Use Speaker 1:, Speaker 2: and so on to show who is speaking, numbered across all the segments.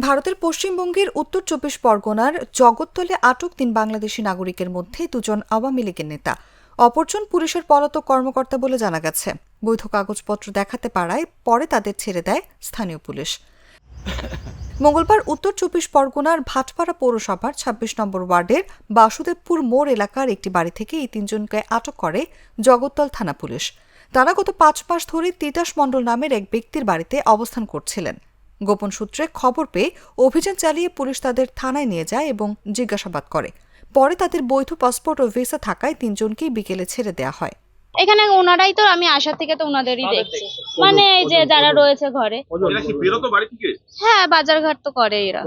Speaker 1: ভারতের পশ্চিমবঙ্গের উত্তর 24 পরগনার জগত্তলে আটক 3 বাংলাদেশি নাগরিকের মধ্যে 2 জন আওয়ামী লীগের নেতা, অপরজন পুলিশের পলাতক কর্মকর্তা বলে জানা গেছে। বৈধ কাগজপত্র দেখাতে পারায় পরে তাদের ছেড়ে দেয় স্থানীয় পুলিশ। মঙ্গলবার উত্তর 24 পরগনার ভাটপাড়া পৌরসভার 26 নম্বর ওয়ার্ডের বাসুদেবপুর মোড় এলাকার একটি বাড়ি থেকে এই 3 জনকে আটক করে জগত্তল থানা পুলিশ। তারা গত 5 মাস ধরে তিতাস মণ্ডল নামের এক ব্যক্তির বাড়িতে অবস্থান করছিলেন। গোপন সূত্রে খবর পেয়ে অভিযান চালিয়ে পুলিশ তাদের থানায় নিয়ে যায় এবং জিজ্ঞাসাবাদ করে। পরে তাদের বৈধ পাসপোর্ট ও ভিসা থাকায় 3 জনকেই বিকেলে ছেড়ে দেওয়া হয়।
Speaker 2: এখানে ওনারাই তো, আমি আসার থেকে তো ওনাদেরই দেখছি, মানে এই যে যারা রয়েছে ঘরে। হ্যাঁ, বাজার ঘাট তো করে এরা।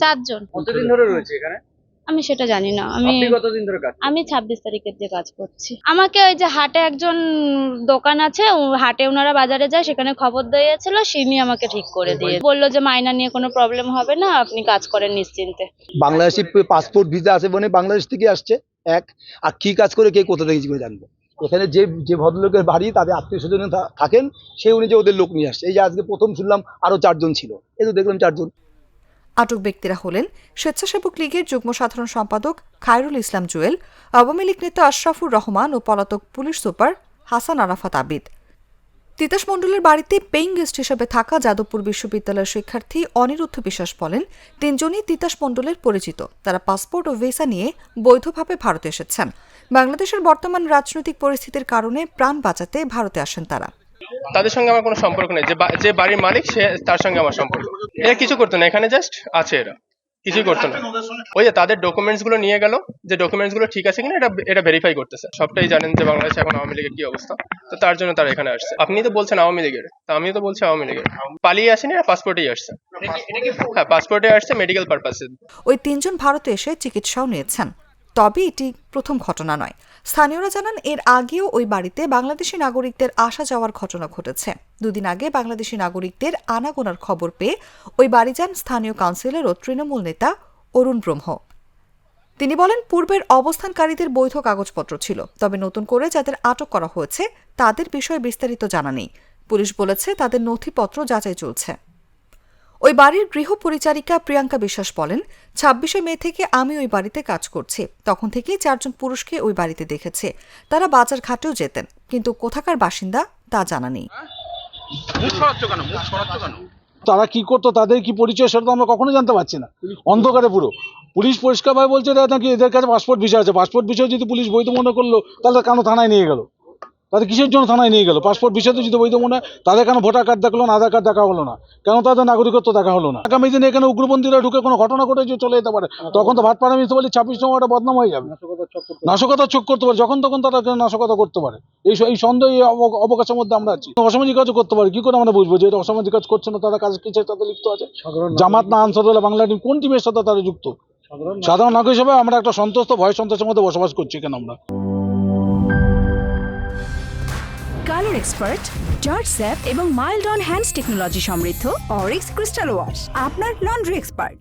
Speaker 2: 4 জন।
Speaker 3: কতদিন ধরে রয়েছে এখানে?
Speaker 2: আমি সেটা জানি না। আমি 26 তারিখের যে কাজ করছি। আমাকে ওই যে হাটে একজন দোকান আছে, হাটে ওনারা বাজারে যায়, সেখানে খবর দিয়েছিল, সিমি আমাকে ঠিক করে দিয়ে বললো যে মাইনা নিয়ে কোনো প্রবলেম হবে না, আপনি কাজ করেন নিশ্চিন্তে।
Speaker 4: বাংলাদেশি পাসপোর্ট ভিসা আছে মানে বাংলাদেশ থেকে আসছে এক, আর কি কাজ করে কে কোথা থেকে করে জানবো। এখানে যে ভদ্রলোকের বাড়ি তাদের আত্মীয় স্বজন থাকেন, সে অনুযায়ী ওদের লোক নিয়ে আসছে। এই যে আজকে প্রথম শুনলাম আরো 4 জন ছিল, এই তো দেখলাম 4 জন।
Speaker 1: আটক ব্যক্তিরা হলেন স্বেচ্ছাসেবক লীগের যুগ্ম সাধারণ সম্পাদক খায়রুল ইসলাম জুয়েল, আওয়ামী লীগ নেতা আশরাফুর রহমান ও পলাতক পুলিশ সুপার হাসান আরাফাত আবিদ। তিতাস মণ্ডলের বাড়িতে পেইং গেস্ট হিসেবে থাকা যাদবপুর বিশ্ববিদ্যালয়ের শিক্ষার্থী অনিরুদ্ধ বিশ্বাস বলেন, 3 জনই তিতাস মণ্ডলের পরিচিত। তারা পাসপোর্ট ও ভিসা নিয়ে বৈধভাবে ভারতে এসেছেন। বাংলাদেশের বর্তমান রাজনৈতিক পরিস্থিতির কারণে প্রাণ বাঁচাতে ভারতে আসেন তারা।
Speaker 5: তাদের সঙ্গে আমার কোনো সম্পর্ক নেই। যে বাড়ির মালিক সে, তার সঙ্গে আমার সম্পর্ক। এরা কিছু করতো না, এখানে জাস্ট আছে, এরা কিছুই করতো না। ওই যে তাদের ডকুমেন্টস গুলো নিয়ে গেল, যে ডকুমেন্টস গুলো ঠিক আছে কিনা এটা ভেরিফাই করতেছে। সবটাই জানেন যে বাংলাদেশে এখন আওয়ামী লীগের কি অবস্থা, তো তার জন্য তারা এখানে আসছে। আপনি তো বলছেন আওয়ামী লীগের, তো আমিও তো বলছি আওয়ামী লীগের। পালিয়ে আসেনি, এরা পাসপোর্টেই আসছে। হ্যাঁ, পাসপোর্টে আসছে মেডিকেল পারপাসে।
Speaker 1: ওই 3 জন ভারতে এসে চিকিৎসাও নিয়েছেন। তবে এটি প্রথম ঘটনা নয়। স্থানীয়রা জানান, এর আগেও ওই বাড়িতে বাংলাদেশি নাগরিকদের আসা যাওয়ার ঘটনা ঘটেছে। 2 দিন আগে বাংলাদেশি নাগরিকদের আনাগোনার খবর পেয়ে ওই বাড়ি যান স্থানীয় কাউন্সিলর ও তৃণমূল নেতা অরুণ ব্রহ্ম। তিনি বলেন, পূর্বের অবস্থানকারীদের বৈধ কাগজপত্র ছিল, তবে নতুন করে যাদের আটক করা হয়েছে তাদের বিষয়ে বিস্তারিত জানা নেই। পুলিশ বলেছে তাদের নথিপত্র যাচাই চলছে। ওই বাড়ির গৃহ পরিচারিকা প্রিয়াঙ্কা বিশ্বাস বলেন, 26 মে থেকে আমি ওই বাড়িতে কাজ করছি। তখন থেকেই 4 জন পুরুষকে ওই বাড়িতে দেখেছে। তারা বাজার ঘাটেও যেতেন, কিন্তু কোথাকার বাসিন্দা তা জানা নেই।
Speaker 4: তারা কি করতো, তাদের কি পরিচয়, সেটা তো আমরা কখনো জানতে পারছি না। অন্ধকারে পুরো। পুলিশ পরিষ্কারভাবে বলছে নাকি এদের কাছে পাসপোর্ট ভিসা আছে। পাসপোর্ট ভিসা যদি পুলিশ বৈধ মনে করলো, তাহলে কেন থানায় নিয়ে গেল? তাদের কিসের জন্য থানায় নিয়ে গেল? পাসপোর্ট ভিসাতে যদি বৈধ মনে হয়, তাদের কেন ভোটার কার্ড দেখলো না, আধার কার্ড দেখা হলো না? কেন তাদের নাগরিকত্ব দেখা হলো না? আগামী দিনে এখানে উগ্রপন্থীরা ঢুকে কোনো ঘটনা ঘটে চলে যেতে পারে, তখন তো ভাটপাড়া মিউনিসিপ্যালিটি 26 নম্বরটা বদনাম হয়ে যাবে। নাশকতার চোখ করতে পারে, যখন তখন তারা নাশকতা করতে পারে। এই সন্দেহ, এই অবকাশের মধ্যে আমরা আছি। অসামাজিক কাজও করতে পারে, কি করে আমরা বুঝবো যে এটা অসামাজিক কাজ করছে না? তারা কাজ কিসের সাথে লিপ্ত আছে? জামাত না আনসারুল্লাহ বাংলা টিম, কোন টিমের সাথে তারা যুক্ত? সাধারণ নাগরিক হিসেবে আমরা একটা সন্ত্রস্ত ভয় সন্ত্রাসের মধ্যে বসবাস করছি কেন আমরা।
Speaker 6: কালার এক্সপার্ট, জর্জ স্যাপ এবং মাইল্ড অন হ্যান্ডস টেকনোলজি সমৃদ্ধ অরিক্স ক্রিস্টাল ওয়াশ আপনার লন্ড্রি এক্সপার্ট।